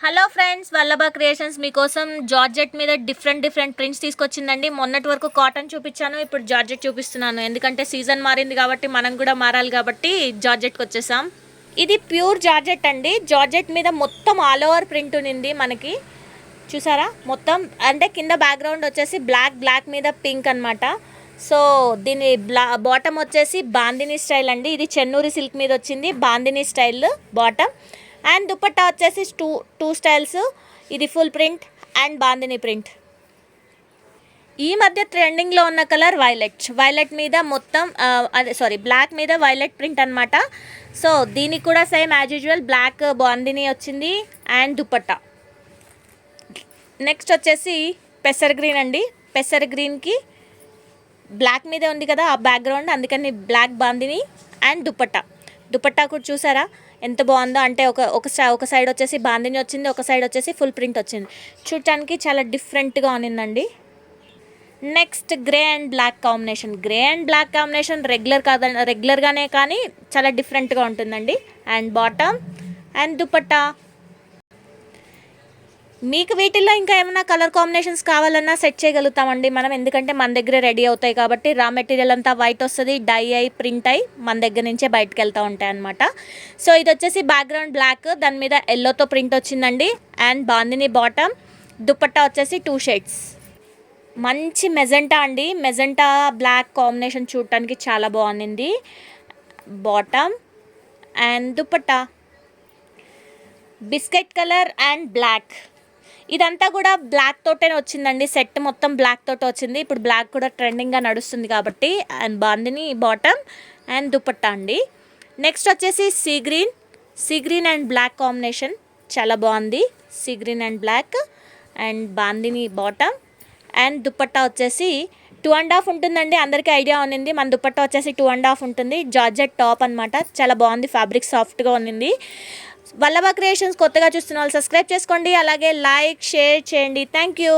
Hello friends, Vallabha creations మీకోసం georgette మీద different prints తీసుకొచ్చిందండి. మొన్నటి వరకు కాటన్ చూపించాను, ఇప్పుడు జార్జెట్ చూపిస్తున్నాను. ఎందుకంటే సీజన్ మారింది కాబట్టి మనం కూడా మారాలి కాబట్టి జార్జెట్కి వచ్చేసాం. ఇది ప్యూర్ జార్జెట్ అండి. జార్జెట్ మీద మొత్తం ఆల్ ఓవర్ ప్రింట్ ఉంది మనకి. చూసారా, మొత్తం అంటే కింద బ్యాక్గ్రౌండ్ వచ్చేసి బ్లాక్ మీద పింక్ అనమాట. సో దీని బాటమ్ వచ్చేసి బాందిని స్టైల్ అండి. ఇది చెన్నూరి సిల్క్ మీద వచ్చింది, bandhani style bottom. And dupatta వచ్చేసి టూ స్టైల్స్. ఇది full print and bandhani print. ఈ మధ్య ట్రెండింగ్లో ఉన్న కలర్ వైలెట్ మీద మొత్తం బ్లాక్ మీద వైలెట్ ప్రింట్ అనమాట. సో దీనికి కూడా same as usual black bandhani వచ్చింది అండ్ దుపట్టా. నెక్స్ట్ వచ్చేసి పెసర్ గ్రీన్ అండి. పెసర్ గ్రీన్కి బ్లాక్ మీదే ఉంది కదా ఆ బ్యాక్గ్రౌండ్, అందుకని బ్లాక్ బాందిని అండ్ దుపట్టా కూడా చూసారా ఎంత బాగుందో. అంటే ఒక సైడ్ వచ్చేసి బాందిని వచ్చింది, ఒక సైడ్ వచ్చేసి ఫుల్ ప్రింట్ వచ్చింది. చూడటానికి చాలా డిఫరెంట్గా ఉన్నిందండి. Next grey and black combination రెగ్యులర్గానే కానీ చాలా డిఫరెంట్గా ఉంటుందండి. And bottom and dupatta. మీకు వీటిల్లో ఇంకా ఏమైనా కలర్ కాంబినేషన్స్ కావాలన్నా సెట్ చేయగలుగుతామండి మనం, ఎందుకంటే మన దగ్గరే రెడీ అవుతాయి కాబట్టి. రా మెటీరియల్ అంతా వైట్ వస్తుంది, డై అయి ప్రింట్ అయి మన దగ్గర నుంచే బయటకు వెళ్తూ ఉంటాయి అనమాట. సో ఇది వచ్చేసి బ్యాక్గ్రౌండ్ బ్లాక్, దాని మీద ఎల్లోతో ప్రింట్ వచ్చిందండి. అండ్ బాందిని బాటమ్, దుపట్టా వచ్చేసి 2 షేడ్స్. మంచి మెజెంటా అండి. మెజెంటా బ్లాక్ కాంబినేషన్ చూడటానికి చాలా బాగుంది. Bottom and dupatta biscuit colour and black. ఇదంతా కూడా బ్లాక్ తోటే వచ్చిందండి. సెట్ మొత్తం బ్లాక్ తోటే వచ్చింది. ఇప్పుడు బ్లాక్ కూడా ట్రెండింగ్గా నడుస్తుంది కాబట్టి. And bandhani bottom and dupatta అండి. నెక్స్ట్ వచ్చేసి sea green and black combination చాలా బాగుంది. Sea green and black and bandhani bottom and dupatta వచ్చేసి 2.5 ఉంటుందండి. అందరికీ ఐడియా ఉన్నింది. మన దుపట్టా వచ్చేసి 2.5 ఉంటుంది. జార్జెట్ టాప్ అనమాట. చాలా బాగుంది, ఫ్యాబ్రిక్ సాఫ్ట్గా ఉన్నింది. వల్లభ క్రియేషన్స్ కొత్తగా చూస్తున్న వాళ్ళు సబ్స్క్రైబ్ చేసుకోండి, అలాగే లైక్ షేర్ చేయండి. Thank you.